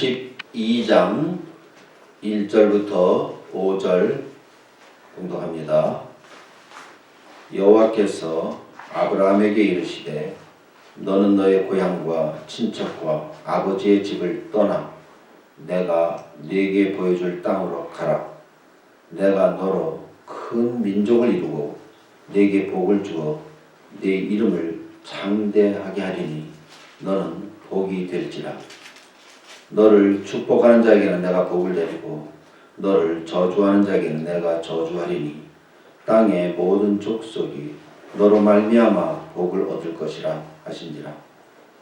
32장 1절부터 5절 공독합니다. 여호와께서 아브라함에게 이르시되 너는 너의 고향과 친척과 아버지의 집을 떠나 내가 네게 보여줄 땅으로 가라. 내가 너로 큰 민족을 이루고 네게 복을 주어 네 이름을 장대하게 하리니 너는 복이 될지라. 너를 축복하는 자에게는 내가 복을 내리고 너를 저주하는 자에게는 내가 저주하리니 땅의 모든 족속이 너로 말미암아 복을 얻을 것이라 하신지라.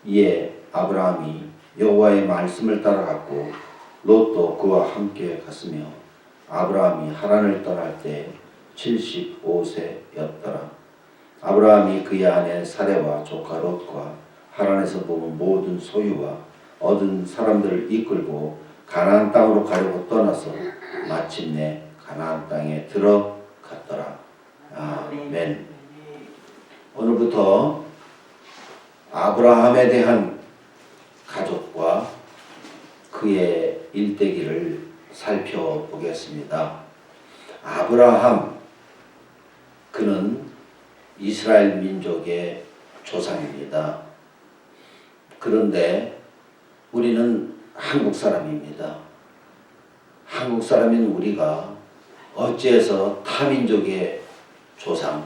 이에 아브라함이 여호와의 말씀을 따라갔고 롯도 그와 함께 갔으며 아브라함이 하란을 떠날 때 75세였더라. 아브라함이 그의 아내 사레와 조카 롯과 하란에서 본 모든 소유와 얻은 사람들을 이끌고 가나안 땅으로 가려고 떠나서 마침내 가나안 땅에 들어갔더라. 아멘. 오늘부터 아브라함에 대한 가족과 그의 일대기를 살펴보겠습니다. 아브라함, 그는 이스라엘 민족의 조상입니다. 그런데 우리는 한국 사람입니다. 한국 사람인 우리가 어찌해서 타민족의 조상,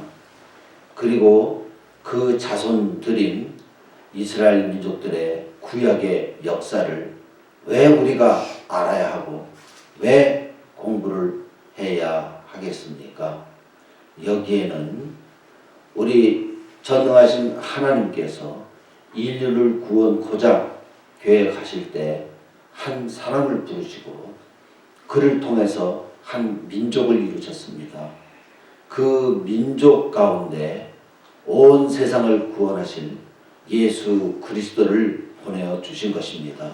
그리고 그 자손들인 이스라엘 민족들의 구약의 역사를 왜 우리가 알아야 하고 왜 공부를 해야 하겠습니까? 여기에는 우리 전능하신 하나님께서 인류를 구원코자 계획하실 때 한 사람을 부르시고 그를 통해서 한 민족을 이루셨습니다. 그 민족 가운데 온 세상을 구원하실 예수 그리스도를 보내어 주신 것입니다.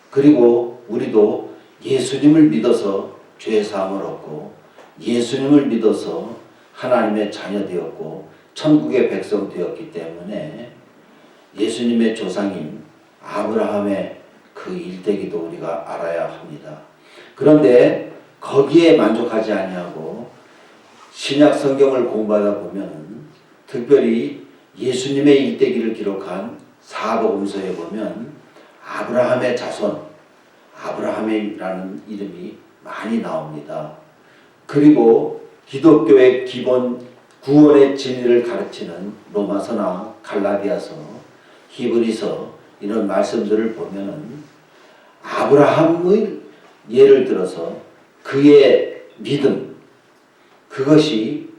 그리고 우리도 예수님을 믿어서 죄 사함을 얻고 예수님을 믿어서 하나님의 자녀 되었고 천국의 백성 되었기 때문에 예수님의 조상인 아브라함의 그 일대기도 우리가 알아야 합니다. 그런데 거기에 만족하지 아니하고 신약 성경을 공부하다 보면 특별히 예수님의 일대기를 기록한 사복음서에 보면 아브라함의 자손, 아브라함이라는 이름이 많이 나옵니다. 그리고 기독교의 기본 구원의 진리를 가르치는 로마서나 갈라디아서, 히브리서 이런 말씀들을 보면은 아브라함의 예를 들어서 그의 믿음, 그것이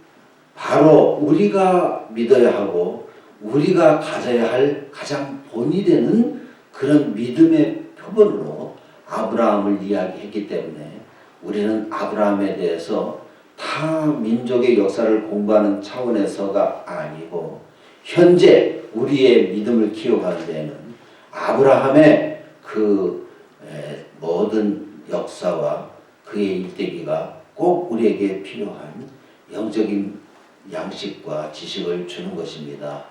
바로 우리가 믿어야 하고 우리가 가져야 할 가장 본이 되는 그런 믿음의 표본으로 아브라함을 이야기했기 때문에 우리는 아브라함에 대해서 타 민족의 역사를 공부하는 차원에서가 아니고 현재 우리의 믿음을 키워가는 데에는 아브라함의 그 모든 역사와 그의 일대기가 꼭 우리에게 필요한 영적인 양식과 지식을 주는 것입니다.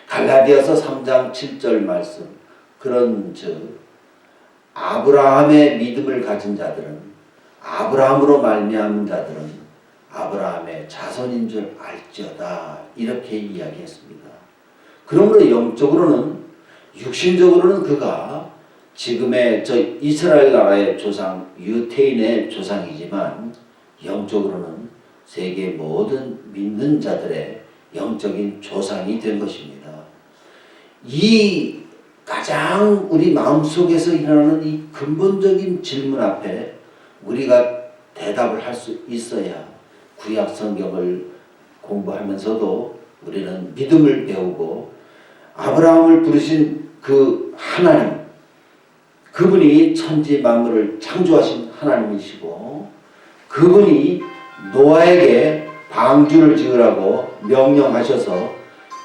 갈라디아서 3장 7절 말씀, 그런즉 아브라함의 믿음을 가진 자들은 아브라함으로 말미암은 자들은 아브라함의 자손인 줄 알지어다, 이렇게 이야기했습니다. 그러므로 영적으로는, 육신적으로는 그가 지금의 저 이스라엘 나라의 조상, 유태인의 조상이지만 영적으로는 세계 모든 믿는 자들의 영적인 조상이 된 것입니다. 이 가장 우리 마음속에서 일어나는 이 근본적인 질문 앞에 우리가 대답을 할 수 있어야 구약 성경을 공부하면서도 우리는 믿음을 배우고 아브라함을 부르신 그 하나님, 그분이 천지 만물을 창조하신 하나님이시고 그분이 노아에게 방주를 지으라고 명령하셔서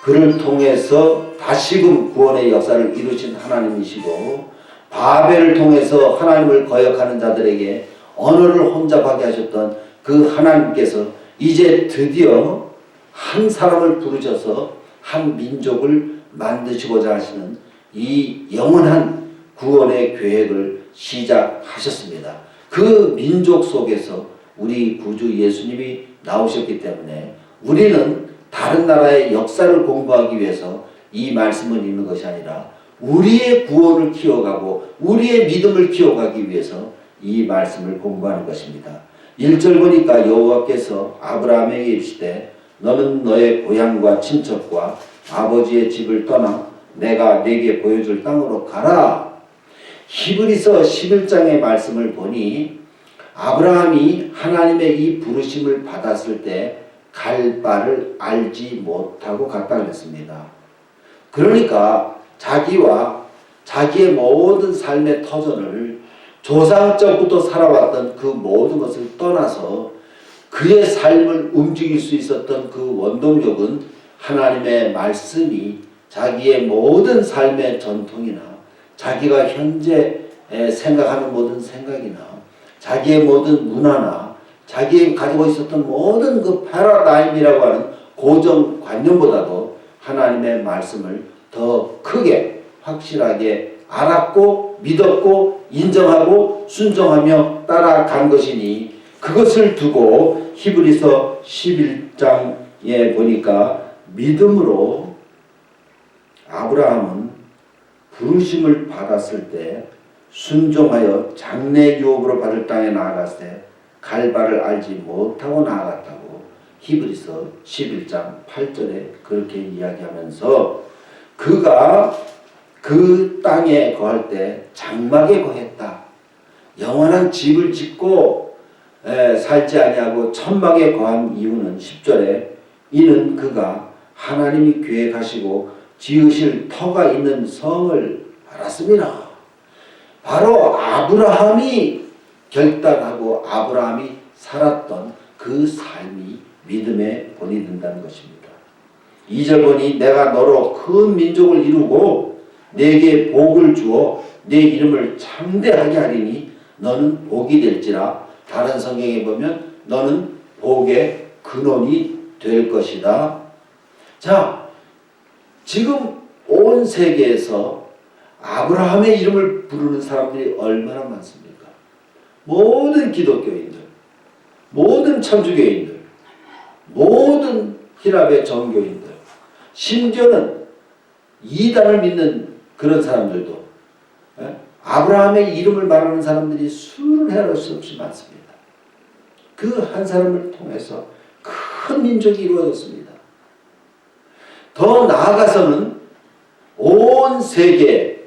그를 통해서 다시금 구원의 역사를 이루신 하나님이시고 바벨을 통해서 하나님을 거역하는 자들에게 언어를 혼잡하게 하셨던 그 하나님께서 이제 드디어 한 사람을 부르셔서 한 민족을 만드시고자 하시는 이 영원한 구원의 계획을 시작하셨습니다. 그 민족 속에서 우리 구주 예수님이 나오셨기 때문에 우리는 다른 나라의 역사를 공부하기 위해서 이 말씀을 읽는 것이 아니라 우리의 구원을 키워가고 우리의 믿음을 키워가기 위해서 이 말씀을 공부하는 것입니다. 1절 보니까 여호와께서 아브라함에게 이르시되 너는 너의 고향과 친척과 아버지의 집을 떠나 내가 네게 보여줄 땅으로 가라. 히브리서 11장의 말씀을 보니 아브라함이 하나님의 이 부르심을 받았을 때 갈 바를 알지 못하고 갔다 그랬습니다. 그러니까 자기와 자기의 모든 삶의 터전을 조상적부터 살아왔던 그 모든 것을 떠나서 그의 삶을 움직일 수 있었던 그 원동력은 하나님의 말씀이 자기의 모든 삶의 전통이나 자기가 현재 생각하는 모든 생각이나 자기의 모든 문화나 자기가 가지고 있었던 모든 그 패러다임이라고 하는 고정관념보다도 하나님의 말씀을 더 크게 확실하게 알았고 믿었고 인정하고 순종하며 따라간 것이니 그것을 두고 히브리서 11장에 보니까 믿음으로 아브라함은 부르심을 받았을 때 순종하여 장래 유업으로 받을 땅에 나아갔을 때 갈 바를 알지 못하고 나아갔다고 히브리서 11장 8절에 그렇게 이야기하면서 그가 그 땅에 거할 때 장막에 거했다. 영원한 집을 짓고 살지 아니하고 천막에 거한 이유는 10절에 이는 그가 하나님이 계획하시고 지으실 터가 있는 성을 알았습니다. 바로 아브라함이 결단하고 아브라함이 살았던 그 삶이 믿음의 본이 된다는 것입니다. 2절 보니 내가 너로 큰 민족을 이루고 네게 복을 주어 네 이름을 창대하게 하리니 너는 복이 될지라. 다른 성경에 보면 너는 복의 근원이 될 것이다. 자, 지금 온 세계에서 아브라함의 이름을 부르는 사람들이 얼마나 많습니까? 모든 기독교인들, 모든 천주교인들, 모든 힐랍의 정교인들, 심지어는 이단을 믿는 그런 사람들도 아브라함의 이름을 말하는 사람들이 수를 헤아릴 수 없이 많습니다. 그 한 사람을 통해서 큰 민족이 이루어졌습니다. 더 나아가서는 온 세계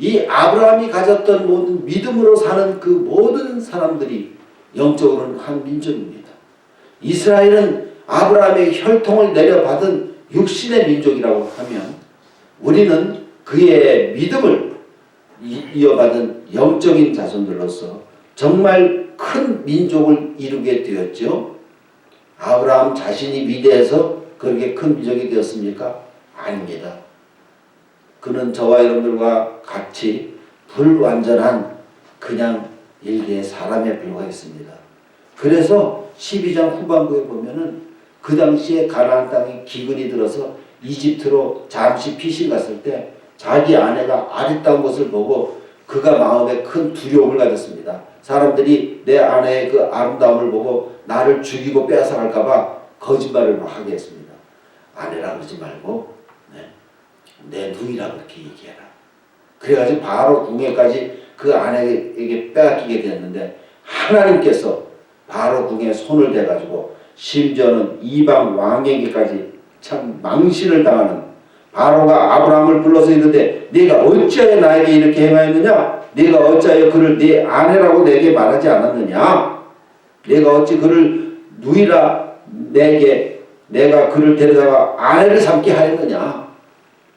이 아브라함이 가졌던 모든 믿음으로 사는 그 모든 사람들이 영적으로는 한 민족입니다. 이스라엘은 아브라함의 혈통을 내려받은 육신의 민족이라고 하면 우리는 그의 믿음을 이어받은 영적인 자손들로서 정말 큰 민족을 이루게 되었죠. 아브라함 자신이 위대해서 그렇게 큰 민족이 되었습니까? 아닙니다. 그는 저와 여러분들과 같이 불완전한 그냥 일개의 사람에 불과했습니다. 그래서 12장 후반부에 보면은 그 당시에 가나안 땅에 기근이 들어서 이집트로 잠시 피신 갔을 때 자기 아내가 아리따운 것을 보고 그가 마음에 큰 두려움을 가졌습니다. 사람들이 내 아내의 그 아름다움을 보고 나를 죽이고 빼앗아갈까 봐 거짓말을 막 하게 했습니다. 아내라 그러지 말고 내 누이라 그렇게 얘기해라. 그래가지고 바로 궁예까지 그 아내에게 빼앗기게 됐는데 하나님께서 바로 궁에 손을 대가지고 심지어는 이방 왕에게까지 참 망신을 당하는 바로가 아브라함을 불러서 이르되 네가 어찌하여 나에게 이렇게 행하였느냐? 네가 어찌하여 그를 네 아내라고 내게 말하지 않았느냐? 네가 어찌 그를 누이라 내가 그를 데려다가 아내를 삼게 하였느냐?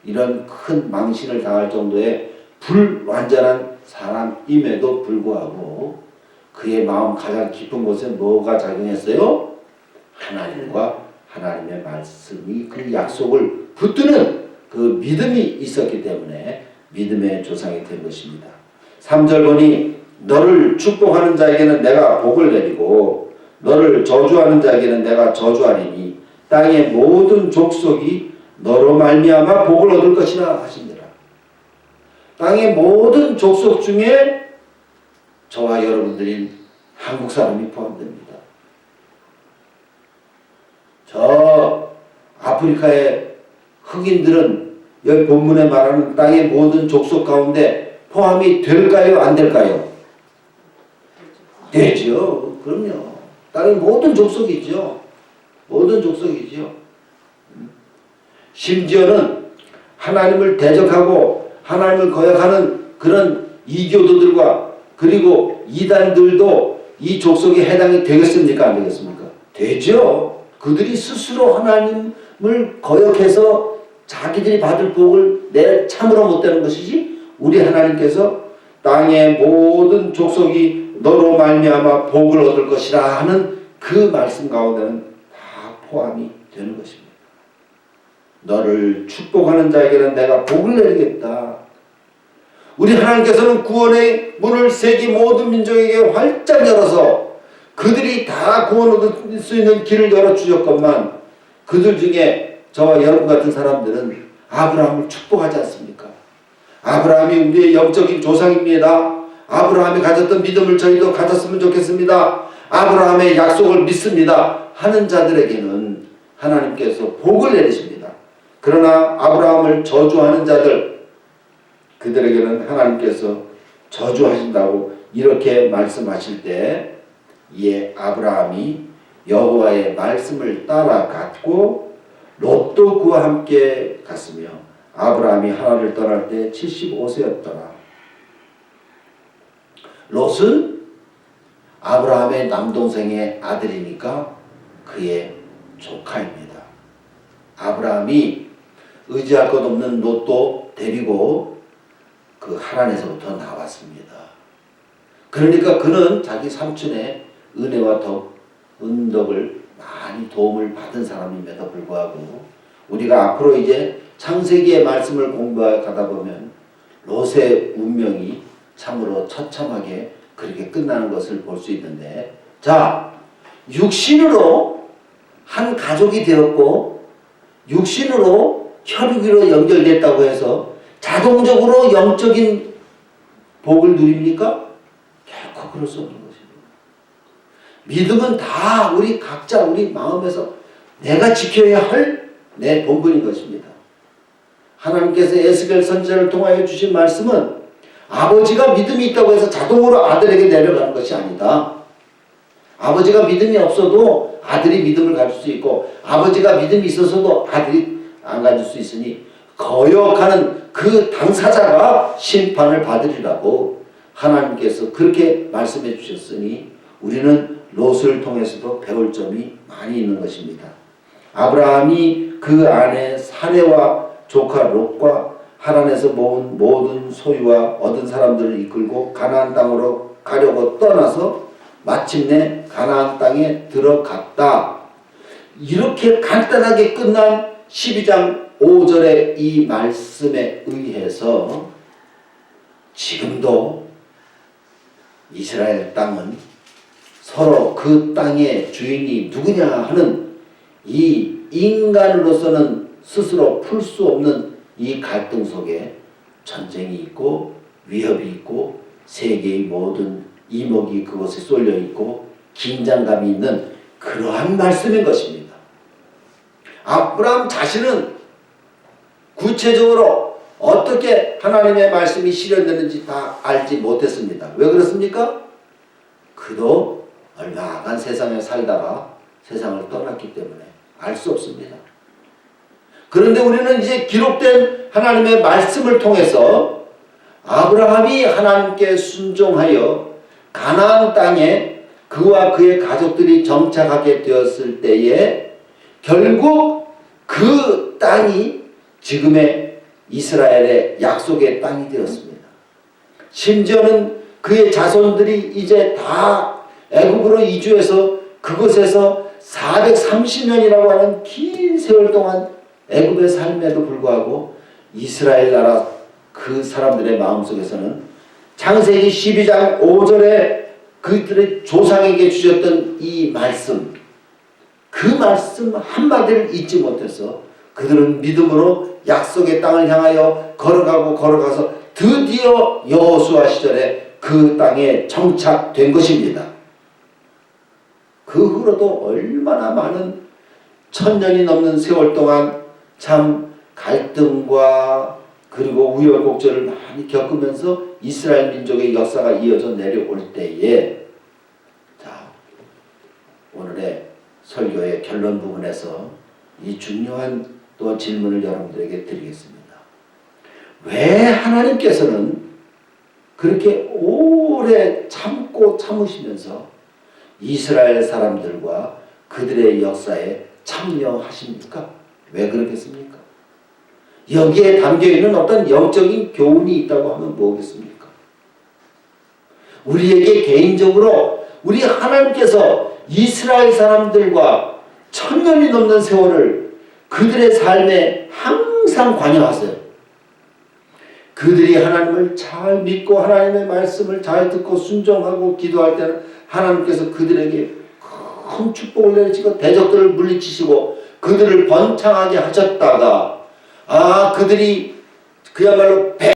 이런 큰 망신을 당할 정도의 불완전한 사람임에도 불구하고 그의 마음 가장 깊은 곳에 뭐가 작용했어요? 하나님과 하나님의 말씀이 그 약속을 붙드는 그 믿음이 있었기 때문에 믿음의 조상이 된 것입니다. 3절 보니 너를 축복하는 자에게는 내가 복을 내리고 너를 저주하는 자에게는 내가 저주하리니 땅의 모든 족속이 너로 말미암아 복을 얻을 것이라 하십니다. 땅의 모든 족속 중에 저와 여러분들인 한국 사람이 포함됩니다. 저 아프리카의 흑인들은 여기 본문에 말하는 땅의 모든 족속 가운데 포함이 될까요? 안 될까요? 되죠. 그럼요. 땅의 모든 족속이죠. 모든 족속이죠. 심지어는 하나님을 대적하고 하나님을 거역하는 그런 이교도들과 그리고 이단들도 이 족속에 해당이 되겠습니까? 안 되겠습니까? 되죠. 그들이 스스로 하나님을 거역해서 자기들이 받을 복을 내 참으로 못 되는 것이지, 우리 하나님께서 땅의 모든 족속이 너로 말미암아 복을 얻을 것이라 하는 그 말씀 가운데는 다 포함이 되는 것입니다. 너를 축복하는 자에게는 내가 복을 내리겠다. 우리 하나님께서는 구원의 문을 세계 모든 민족에게 활짝 열어서 그들이 다 구원 얻을 수 있는 길을 열어주셨건만, 그들 중에 저와 여러분 같은 사람들은 아브라함을 축복하지 않습니까? 아브라함이 우리의 영적인 조상입니다. 아브라함이 가졌던 믿음을 저희도 가졌으면 좋겠습니다. 아브라함의 약속을 믿습니다 하는 자들에게는 하나님께서 복을 내리십니다. 그러나 아브라함을 저주하는 자들, 그들에게는 하나님께서 저주하신다고 이렇게 말씀하실 때, 이에 아브라함이 여호와의 말씀을 따라갔고 롯도 그와 함께 갔으며 아브라함이 하나를 떠날 때 75세였더라. 롯은 아브라함의 남동생의 아들이니까 그의 조카입니다. 아브라함이 의지할 것 없는 롯도 데리고 그 하란에서부터 나왔습니다. 그러니까 그는 자기 삼촌의 은혜와 은덕을 많이 도움을 받은 사람임에도 불구하고, 우리가 앞으로 이제 창세기의 말씀을 공부하다 보면 롯의 운명이 참으로 처참하게 그렇게 끝나는 것을 볼 수 있는데, 자, 육신으로 한 가족이 되었고 육신으로 혈육으로 연결됐다고 해서 자동적으로 영적인 복을 누립니까? 결코 그럴 수 없는 것입니다. 믿음은 다 우리 각자 우리 마음에서 내가 지켜야 할 내 본분인 것입니다. 하나님께서 에스겔 선지자를 통하여 주신 말씀은 아버지가 믿음이 있다고 해서 자동으로 아들에게 내려가는 것이 아니다. 아버지가 믿음이 없어도 아들이 믿음을 가질 수 있고, 아버지가 믿음이 있어서도 아들이 안 가질 수 있으니 거역하는 그 당사자가 심판을 받으리라고 하나님께서 그렇게 말씀해 주셨으니 우리는 롯을 통해서도 배울 점이 많이 있는 것입니다. 아브라함이 그 아내 사레와 조카 롯과 하란에서 모은 모든 소유와 얻은 사람들을 이끌고 가나안 땅으로 가려고 떠나서 마침내 가나안 땅에 들어갔다. 이렇게 간단하게 끝난 12장 5절의 이 말씀에 의해서 지금도 이스라엘 땅은 서로 그 땅의 주인이 누구냐 하는 이 인간으로서는 스스로 풀 수 없는 이 갈등 속에 전쟁이 있고 위협이 있고 세계의 모든 이목이 그곳에 쏠려 있고 긴장감이 있는 그러한 말씀인 것입니다. 아브라함 자신은 구체적으로 어떻게 하나님의 말씀이 실현되는지 다 알지 못했습니다. 왜 그렇습니까? 그도 얼마 안 세상에 살다가 세상을 떠났기 때문에 알 수 없습니다. 그런데 우리는 이제 기록된 하나님의 말씀을 통해서 아브라함이 하나님께 순종하여 가나안 땅에 그와 그의 가족들이 정착하게 되었을 때에 결국 그 땅이 지금의 이스라엘의 약속의 땅이 되었습니다. 심지어는 그의 자손들이 이제 다 애굽으로 이주해서 그곳에서 430년이라고 하는 긴 세월 동안 애굽의 삶에도 불구하고 이스라엘 나라 그 사람들의 마음속에서는 창세기 12장 5절에 그들의 조상에게 주셨던 이 말씀, 그 말씀 한마디를 잊지 못해서 그들은 믿음으로 약속의 땅을 향하여 걸어가서 드디어 여호수아 시절에 그 땅에 정착된 것입니다. 그 후로도 얼마나 많은 1000년이 넘는 세월 동안 참 갈등과 그리고 우여곡절을 많이 겪으면서 이스라엘 민족의 역사가 이어져 내려올 때에, 자, 오늘의 설교의 결론 부분에서 이 중요한 또 질문을 여러분들에게 드리겠습니다. 왜 하나님께서는 그렇게 오래 참고 참으시면서 이스라엘 사람들과 그들의 역사에 참여하십니까? 왜 그렇겠습니까? 여기에 담겨있는 어떤 영적인 교훈이 있다고 하면 뭐겠습니까? 우리에게 개인적으로 우리 하나님께서 이스라엘 사람들과 1000년이 넘는 세월을 그들의 삶에 항상 관여하세요. 그들이 하나님을 잘 믿고 하나님의 말씀을 잘 듣고 순종하고 기도할 때는 하나님께서 그들에게 큰 축복을 내리시고 대적들을 물리치시고 그들을 번창하게 하셨다가, 그들이 그야말로